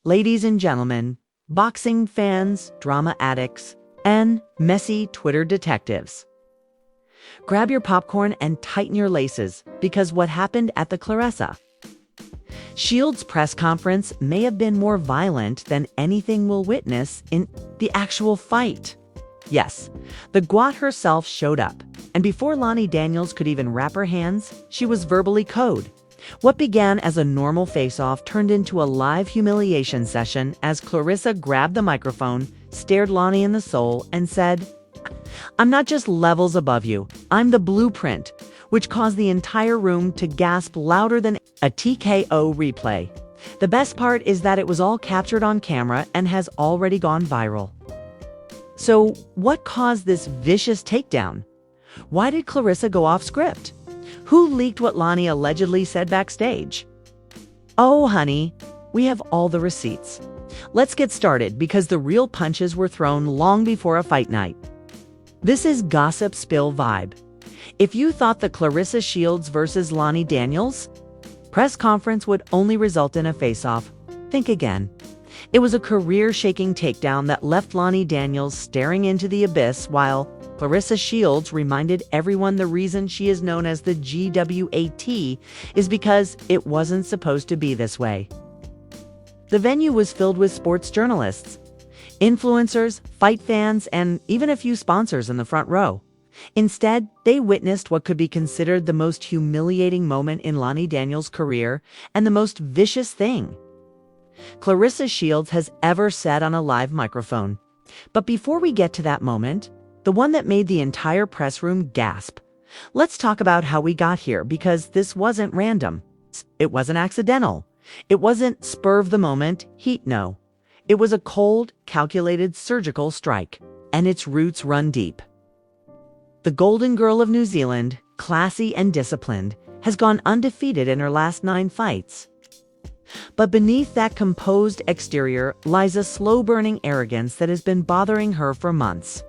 Ladies and gentlemen, boxing fans, drama addicts, and messy Twitter detectives. Grab your popcorn and tighten your laces, because what happened at the Claressa Shields press conference may have been more violent than anything we'll witness in the actual fight. Yes, the Gwot herself showed up, and before Lani Daniels could even wrap her hands, she was verbally KO'd. What began as a normal face-off turned into a live humiliation session as Claressa grabbed the microphone, stared Lani in the soul, and said, "I'm not just levels above you, I'm the blueprint," which caused the entire room to gasp louder than a TKO replay. The best part is that it was all captured on camera and has already gone viral. So, what caused this vicious takedown? Why did Claressa go off script? Who leaked what Lani allegedly said backstage? Oh, honey, we have all the receipts. Let's get started because the real punches were thrown long before a fight night. This is Gossip Spill Vibe. If you thought the Claressa Shields versus Lani Daniels press conference would only result in a face-off, think again. It was a career-shaking takedown that left Lani Daniels staring into the abyss while Claressa Shields reminded everyone the reason she is known as the GWAT is because it wasn't supposed to be this way. The venue was filled with sports journalists, influencers, fight fans, and even a few sponsors in the front row. Instead, they witnessed what could be considered the most humiliating moment in Lani Daniels' career and the most vicious thing Claressa Shields has ever said on a live microphone. But before we get to that moment, the one that made the entire press room gasp, let's talk about how we got here, because this wasn't random. It wasn't accidental. It wasn't spur of the moment heat, no. It was a cold, calculated surgical strike, and its roots run deep. The Golden Girl of New Zealand, classy and disciplined, has gone undefeated in her last 9 fights. But beneath that composed exterior lies a slow-burning arrogance that has been bothering her for months.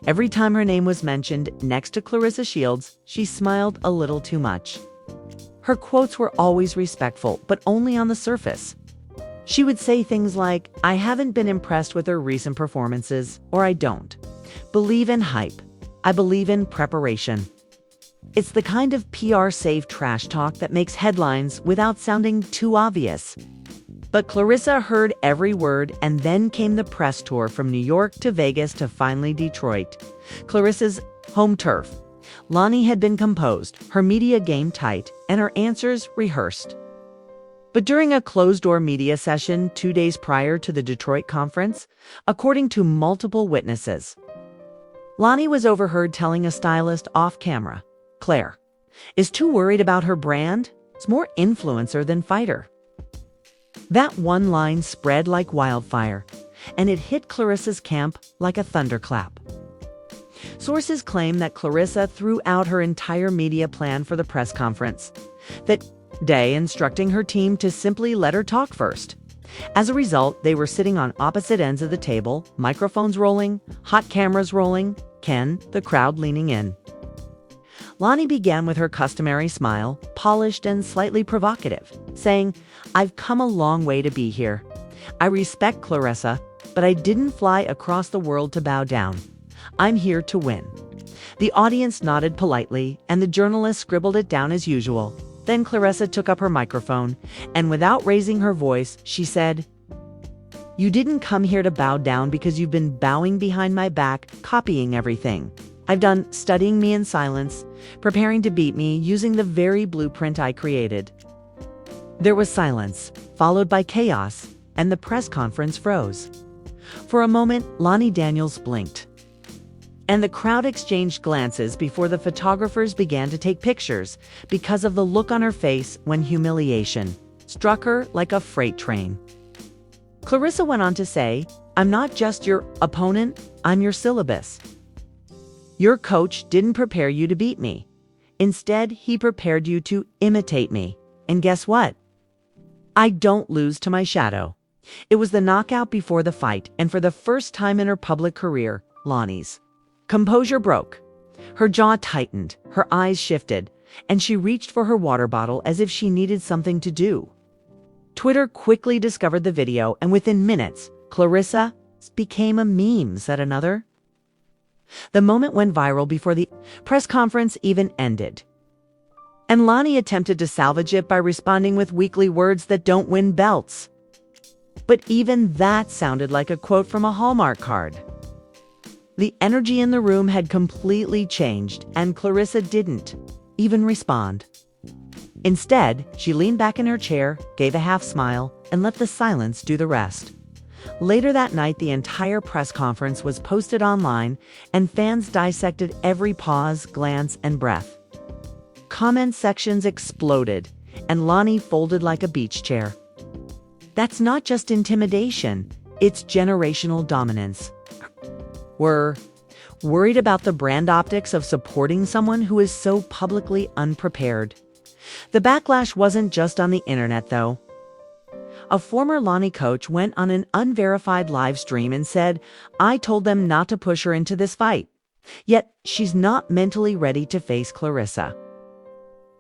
Every time her name was mentioned next to Claressa Shields, she smiled a little too much. Her quotes were always respectful, but only on the surface. She would say things like, "I haven't been impressed with her recent performances," or "I don't believe in hype. I believe in preparation." It's the kind of PR-safe trash talk that makes headlines without sounding too obvious. But Claressa heard every word, and then came the press tour from New York to Vegas to finally Detroit, Claressa's home turf. Lani had been composed, her media game tight, and her answers rehearsed. But during a closed-door media session 2 days prior to the Detroit conference, according to multiple witnesses, Lani was overheard telling a stylist off-camera, "Claire is too worried about her brand. It's more influencer than fighter." That one line spread like wildfire, and it hit Claressa's camp like a thunderclap. Sources claim that Claressa threw out her entire media plan for the press conference that day, instructing her team to simply let her talk first. As a result, they were sitting on opposite ends of the table, microphones rolling, hot cameras rolling, the crowd leaning in. Lani began with her customary smile, polished and slightly provocative, saying, "I've come a long way to be here. I respect Claressa, but I didn't fly across the world to bow down. I'm here to win." The audience nodded politely, and the journalist scribbled it down as usual. Then Claressa took up her microphone, and without raising her voice, she said, "You didn't come here to bow down because you've been bowing behind my back, copying everything I've done, studying me in silence, preparing to beat me using the very blueprint I created." There was silence, followed by chaos, and the press conference froze. For a moment, Lani Daniels blinked, and the crowd exchanged glances before the photographers began to take pictures because of the look on her face when humiliation struck her like a freight train. Claressa went on to say, "I'm not just your opponent, I'm your syllabus. Your coach didn't prepare you to beat me. Instead, he prepared you to imitate me. And guess what? I don't lose to my shadow." It was the knockout before the fight, and for the first time in her public career, Lani's composure broke. Her jaw tightened, her eyes shifted, and she reached for her water bottle as if she needed something to do. Twitter quickly discovered the video, and within minutes, Claressa became a meme, said another. The moment went viral before the press conference even ended. And Lani attempted to salvage it by responding with weekly words that don't win belts. But even that sounded like a quote from a Hallmark card. The energy in the room had completely changed, and Claressa didn't even respond. Instead, she leaned back in her chair, gave a half smile, and let the silence do the rest. Later that night, the entire press conference was posted online, and fans dissected every pause, glance, and breath. Comment sections exploded, and Lani folded like a beach chair. That's not just intimidation, it's generational dominance. We're worried about the brand optics of supporting someone who is so publicly unprepared. The backlash wasn't just on the internet, though. A former Lani coach went on an unverified live stream and said, "I told them not to push her into this fight." Yet she's not mentally ready to face Claressa.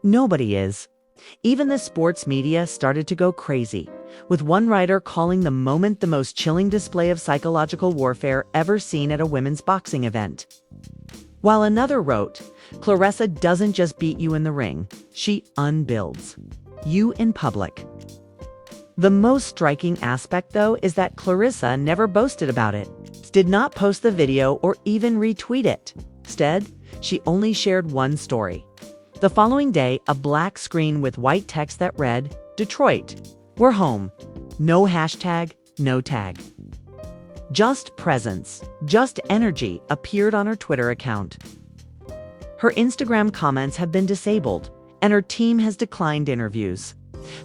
Nobody is. Even the sports media started to go crazy, with one writer calling the moment the most chilling display of psychological warfare ever seen at a women's boxing event. While another wrote, "Claressa doesn't just beat you in the ring, she unbuilds you in public." The most striking aspect, though, is that Claressa never boasted about it, did not post the video or even retweet it. Instead, she only shared one story. The following day, a black screen with white text that read, "Detroit, we're home. No hashtag, no tag." Just presence, just energy appeared on her Twitter account. Her Instagram comments have been disabled, and her team has declined interviews.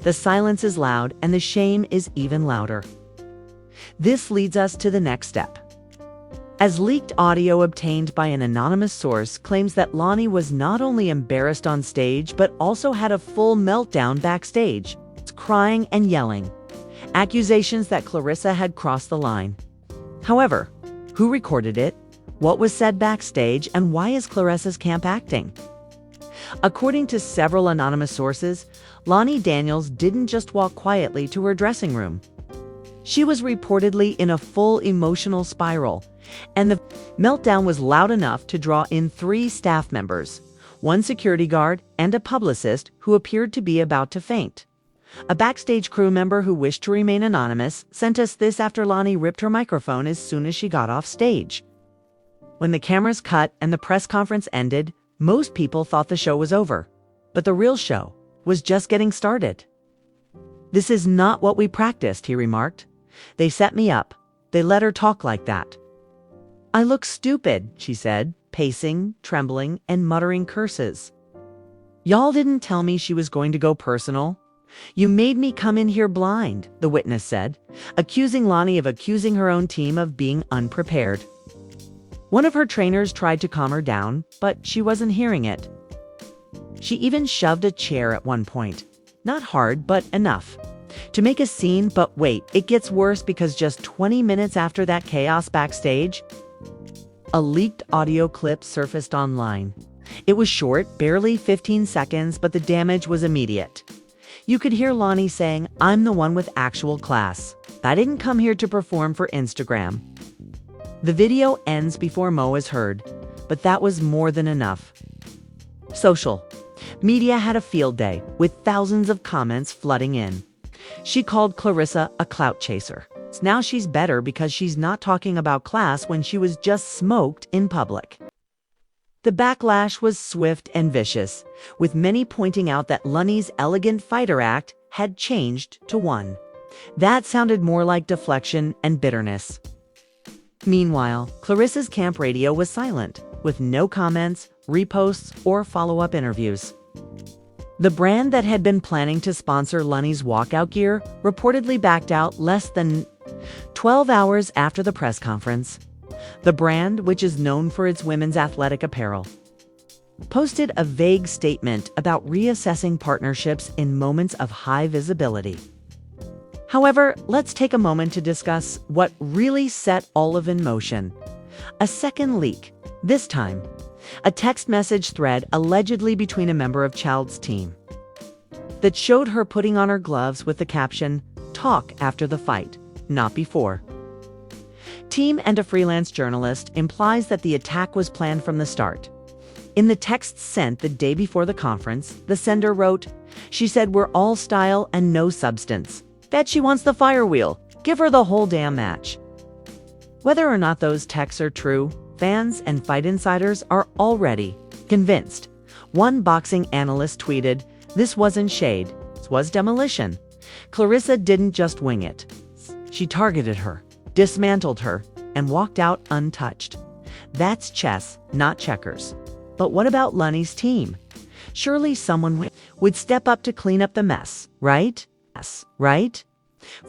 The silence is loud, and the shame is even louder. This leads us to the next step. As leaked audio obtained by an anonymous source claims that Lani was not only embarrassed on stage, but also had a full meltdown backstage, crying and yelling. Accusations that Claressa had crossed the line. However, who recorded it? What was said backstage? And why is Claressa's camp acting? According to several anonymous sources, Lani Daniels didn't just walk quietly to her dressing room. She was reportedly in a full emotional spiral, and the meltdown was loud enough to draw in 3 staff members, 1 security guard, and a publicist who appeared to be about to faint. A backstage crew member who wished to remain anonymous sent us this after Lani ripped her microphone as soon as she got off stage. When the cameras cut and the press conference ended, most people thought the show was over, but the real show was just getting started. "This is not what we practiced," he remarked. "They set me up. They let her talk like that." "I look stupid," she said, pacing, trembling, and muttering curses. "Y'all didn't tell me she was going to go personal. You made me come in here blind," the witness said, accusing Lani of accusing her own team of being unprepared. One of her trainers tried to calm her down, but she wasn't hearing it. She even shoved a chair at one point. Not hard, but enough to make a scene. But wait, it gets worse, because just 20 minutes after that chaos backstage, a leaked audio clip surfaced online. It was short, barely 15 seconds, but the damage was immediate. You could hear Lani saying, "I'm the one with actual class. I didn't come here to perform for Instagram." The video ends before Mo is heard, but that was more than enough. Social media had a field day, with thousands of comments flooding in. She called Claressa a clout chaser. Now she's better because she's not talking about class when she was just smoked in public. The backlash was swift and vicious, with many pointing out that Lani's elegant fighter act had changed to one that sounded more like deflection and bitterness. Meanwhile, Claressa's camp radio was silent, with no comments, reposts, or follow-up interviews. The brand that had been planning to sponsor Lani's walkout gear reportedly backed out less than 12 hours after the press conference. The brand, which is known for its women's athletic apparel, posted a vague statement about reassessing partnerships in moments of high visibility. However, let's take a moment to discuss what really set all of in motion. A second leak, this time a text message thread allegedly between a member of Child's team. that showed her putting on her gloves with the caption, "Talk after the fight, not before." Team and a freelance journalist implies that the attack was planned from the start. In the text sent the day before the conference, the sender wrote, "She said we're all style and no substance. Bet she wants the fire wheel. Give her the whole damn match." Whether or not those texts are true, fans and fight insiders are already convinced. One boxing analyst tweeted, "This wasn't shade, this was demolition. Claressa didn't just wing it. She targeted her, dismantled her, and walked out untouched. That's chess, not checkers." But what about Lani's team? Surely someone would step up to clean up the mess, right? Yes, right?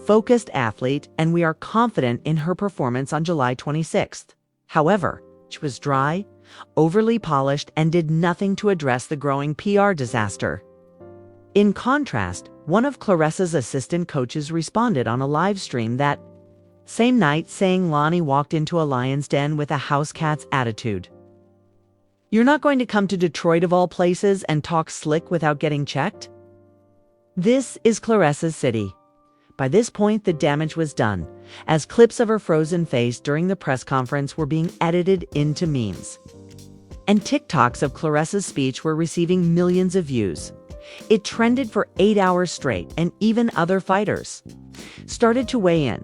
Focused athlete, and we are confident in her performance on July 26th. However, she was dry, overly polished, and did nothing to address the growing PR disaster. In contrast, one of Claressa's assistant coaches responded on a live stream that same night, saying Lani walked into a lion's den with a house cat's attitude. You're not going to come to Detroit of all places and talk slick without getting checked? This is Claressa's city. By this point, the damage was done, as clips of her frozen face during the press conference were being edited into memes. And TikToks of Claressa's speech were receiving millions of views. It trended for 8 hours straight, and even other fighters started to weigh in.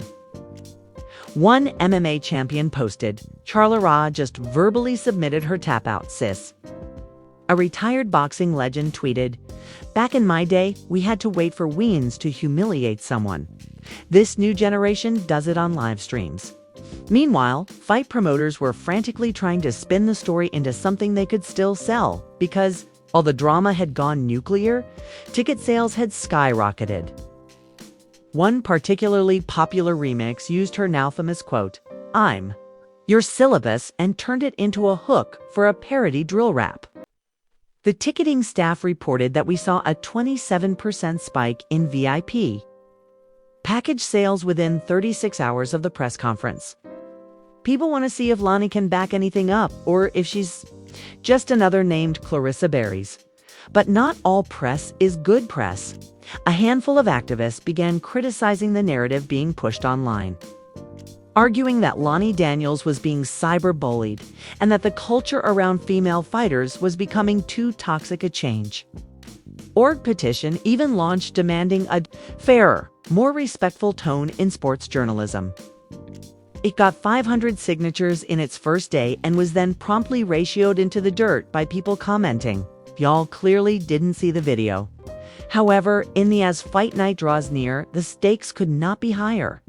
One MMA champion posted, "Charlara just verbally submitted her tap out, sis." A retired boxing legend tweeted, "Back in my day, we had to wait for wins to humiliate someone. This new generation does it on live streams." Meanwhile, fight promoters were frantically trying to spin the story into something they could still sell, because while the drama had gone nuclear, ticket sales had skyrocketed. One particularly popular remix used her now famous quote, "I'm your syllabus," and turned it into a hook for a parody drill rap. The ticketing staff reported that we saw a 27% spike in VIP package sales within 36 hours of the press conference. People want to see if Lani can back anything up, or if she's just another named Claressa Berries. But not all press is good press. A handful of activists began criticizing the narrative being pushed online, arguing that Lani Daniels was being cyberbullied and that the culture around female fighters was becoming too toxic a change. Org petition even launched demanding a fairer, more respectful tone in sports journalism. It got 500 signatures in its first day and was then promptly ratioed into the dirt by people commenting, "Y'all clearly didn't see the video." However, as fight night draws near, the stakes could not be higher.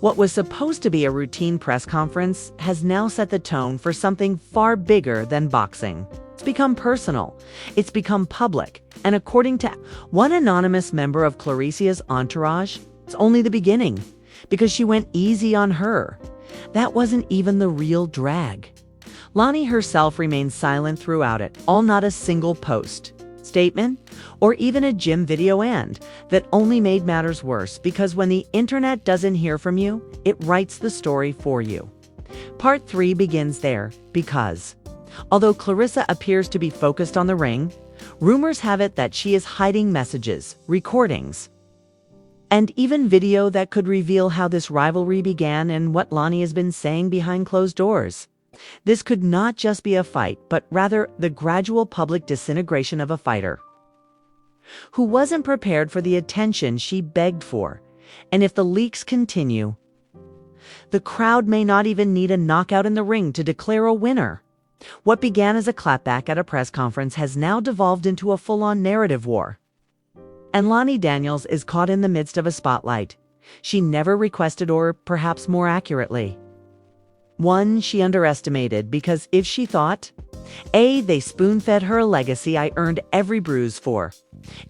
What was supposed to be a routine press conference has now set the tone for something far bigger than boxing. It's become personal, it's become public, and according to one anonymous member of Claressa's entourage, it's only the beginning, because she went easy on her. That wasn't even the real drag. Lani herself remained silent throughout it, not a single post, statement, or even a gym video, and that only made matters worse, because when the internet doesn't hear from you, it writes the story for you. Part 3 begins there, because although Claressa appears to be focused on the ring, rumors have it that she is hiding messages, recordings, and even video that could reveal how this rivalry began and what Lani has been saying behind closed doors. This could not just be a fight, but rather the gradual public disintegration of a fighter who wasn't prepared for the attention she begged for. And if the leaks continue, the crowd may not even need a knockout in the ring to declare a winner. What began as a clapback at a press conference has now devolved into a full-on narrative war. And Lani Daniels is caught in the midst of a spotlight she never requested, or perhaps more accurately, one she underestimated, because if she thought, they spoon-fed her a legacy I earned every bruise for.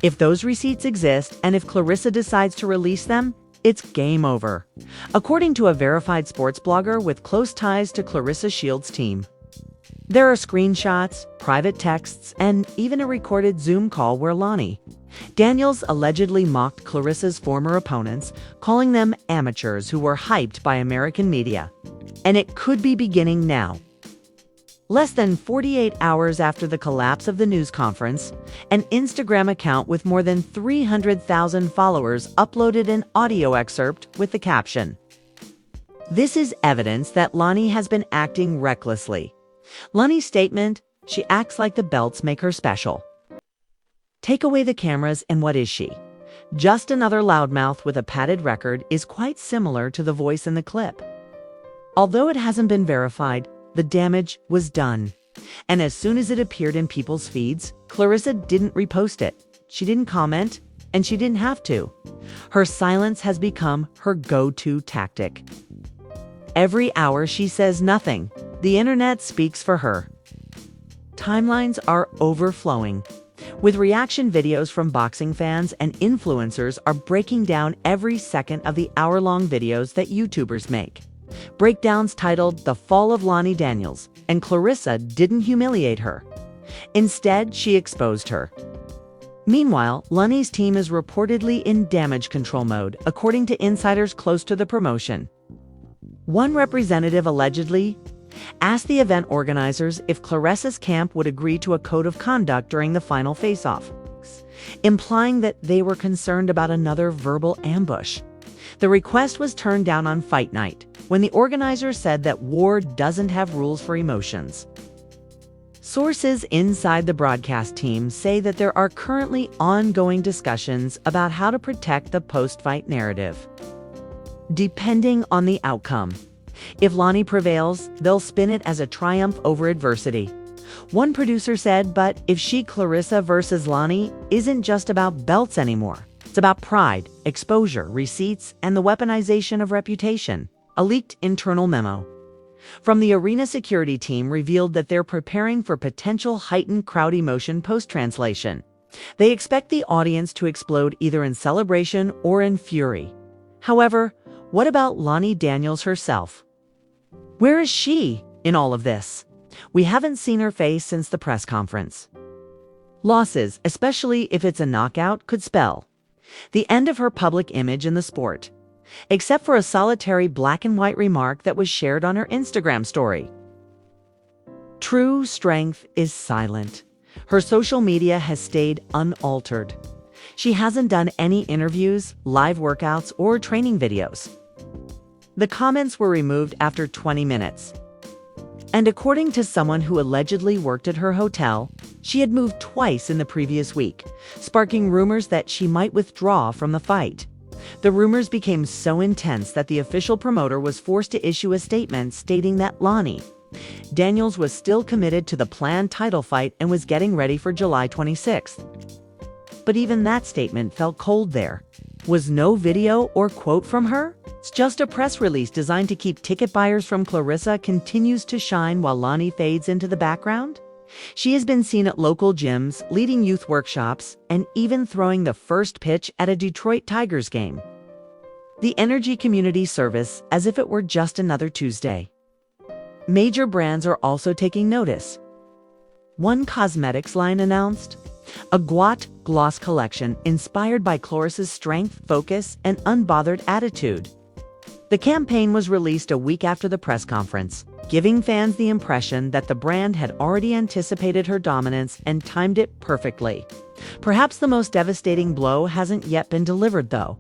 If those receipts exist, and if Claressa decides to release them, it's game over, according to a verified sports blogger with close ties to Claressa Shields' team. There are screenshots, private texts, and even a recorded Zoom call where Lani Daniels allegedly mocked Claressa's former opponents, calling them amateurs who were hyped by American media. And it could be beginning now. Less than 48 hours after the collapse of the news conference, an Instagram account with more than 300,000 followers uploaded an audio excerpt with the caption, "This is evidence that Lani has been acting recklessly." Lani's statement, "She acts like the belts make her special." Take away the cameras and what is she? Just another loudmouth with a padded record is quite similar to the voice in the clip. Although it hasn't been verified, the damage was done. And as soon as it appeared in people's feeds, Claressa didn't repost it. She didn't comment, and she didn't have to. Her silence has become her go-to tactic. Every hour she says nothing. The internet speaks for her. Timelines are overflowing, with reaction videos from boxing fans and influencers are breaking down every second of the hour-long videos that YouTubers make. Breakdowns titled "The Fall of Lani Daniels," and Claressa didn't humiliate her. Instead, she exposed her. Meanwhile, Lani's team is reportedly in damage control mode, according to insiders close to the promotion. One representative allegedly asked the event organizers if Claressa's camp would agree to a code of conduct during the final face-off, implying that they were concerned about another verbal ambush. The request was turned down on fight night, when the organizers said that war doesn't have rules for emotions. Sources inside the broadcast team say that there are currently ongoing discussions about how to protect the post-fight narrative, depending on the outcome. If Lani prevails, they'll spin it as a triumph over adversity. One producer said, "But if Claressa versus Lani isn't just about belts anymore. It's about pride, exposure, receipts, and the weaponization of reputation." A leaked internal memo from the arena security team revealed that they're preparing for potential heightened crowd emotion post-translation. They expect the audience to explode either in celebration or in fury. However, what about Lani Daniels herself? Where is she in all of this? We haven't seen her face since the press conference. Losses, especially if it's a knockout, could spell the end of her public image in the sport, except for a solitary black and white remark that was shared on her Instagram story. True strength is silent. Her social media has stayed unaltered. She hasn't done any interviews, live workouts, or training videos. The comments were removed after 20 minutes. And according to someone who allegedly worked at her hotel, she had moved twice in the previous week, sparking rumors that she might withdraw from the fight. The rumors became so intense that the official promoter was forced to issue a statement stating that Lani Daniels was still committed to the planned title fight and was getting ready for July 26th. But even that statement felt cold there. Was no video or quote from her? It's just a press release designed to keep ticket buyers from Claressa continues to shine while Lani fades into the background. She has been seen at local gyms, leading youth workshops, and even throwing the first pitch at a Detroit Tigers game. The energy community service as if it were just another Tuesday. Major brands are also taking notice. One cosmetics line announced a Guat gloss collection inspired by Claressa's strength, focus, and unbothered attitude. The campaign was released a week after the press conference, giving fans the impression that the brand had already anticipated her dominance and timed it perfectly. Perhaps the most devastating blow hasn't yet been delivered, though,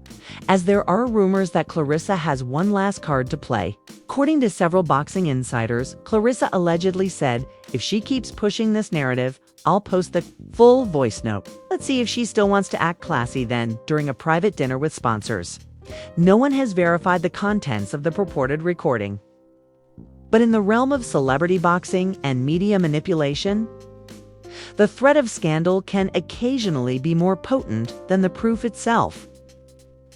as there are rumors that Claressa has one last card to play. According to several boxing insiders, Claressa allegedly said, "If she keeps pushing this narrative, I'll post the full voice note." Let's see if she still wants to act classy then, during a private dinner with sponsors. No one has verified the contents of the purported recording. But in the realm of celebrity boxing and media manipulation, the threat of scandal can occasionally be more potent than the proof itself.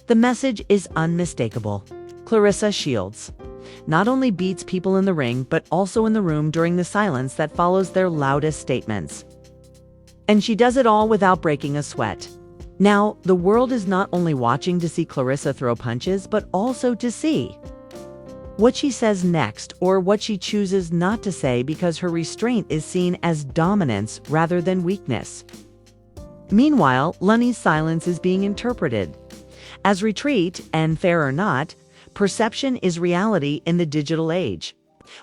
The message is unmistakable. Claressa Shields not only beats people in the ring, but also in the room during the silence that follows their loudest statements. And she does it all without breaking a sweat. Now, the world is not only watching to see Claressa throw punches, but also to see what she says next or what she chooses not to say, because her restraint is seen as dominance rather than weakness. Meanwhile, Lani's silence is being interpreted as retreat, and fair or not, perception is reality in the digital age.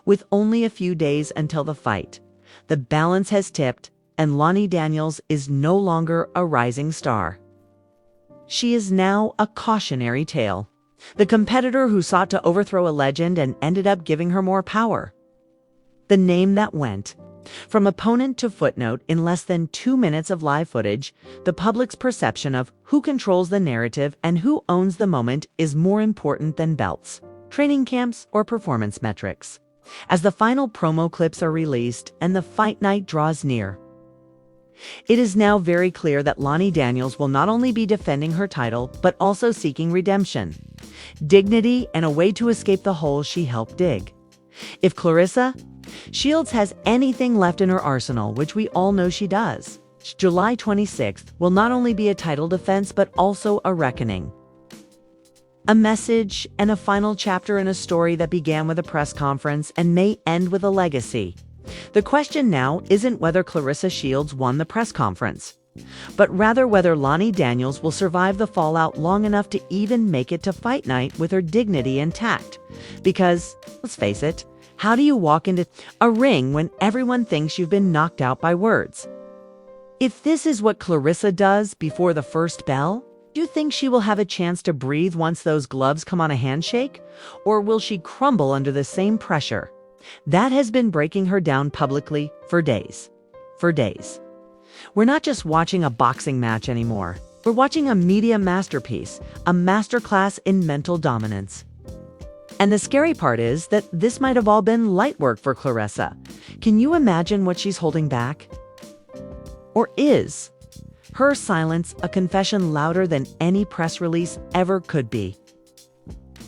With only a few days until the fight, the balance has tipped, and Lani Daniels is no longer a rising star. She is now a cautionary tale, the competitor who sought to overthrow a legend and ended up giving her more power. The name that went. From opponent to footnote in less than 2 minutes of live footage, the public's perception of who controls the narrative and who owns the moment is more important than belts, training camps, or performance metrics. As the final promo clips are released and the fight night draws near, it is now very clear that Lani Daniels will not only be defending her title, but also seeking redemption, dignity, and a way to escape the hole she helped dig. If Claressa Shields has anything left in her arsenal, which we all know she does, July 26th will not only be a title defense, but also a reckoning. A message and a final chapter in a story that began with a press conference and may end with a legacy. The question now isn't whether Claressa Shields won the press conference, but rather whether Lani Daniels will survive the fallout long enough to even make it to fight night with her dignity intact. Because, let's face it, how do you walk into a ring when everyone thinks you've been knocked out by words? If this is what Claressa does before the first bell, do you think she will have a chance to breathe once those gloves come on a handshake? Or will she crumble under the same pressure that has been breaking her down publicly for days? We're not just watching a boxing match anymore. We're watching a media masterpiece, a masterclass in mental dominance. And the scary part is that this might have all been light work for Claressa. Can you imagine what she's holding back? Or is her silence a confession louder than any press release ever could be?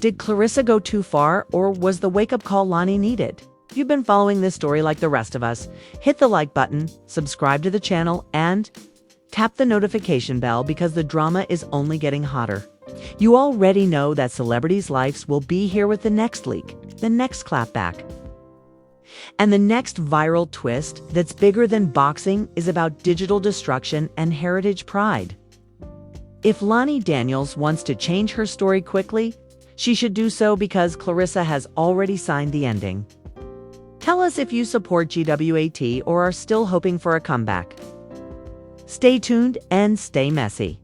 Did Claressa go too far, or was the wake-up call Lani needed? If you've been following this story like the rest of us, hit the like button, subscribe to the channel, and tap the notification bell because the drama is only getting hotter. You already know that celebrities' lives will be here with the next leak, the next clapback. And the next viral twist that's bigger than boxing is about digital destruction and heritage pride. If Lani Daniels wants to change her story quickly, she should do so because Claressa has already signed the ending. Tell us if you support GWAT or are still hoping for a comeback. Stay tuned and stay messy.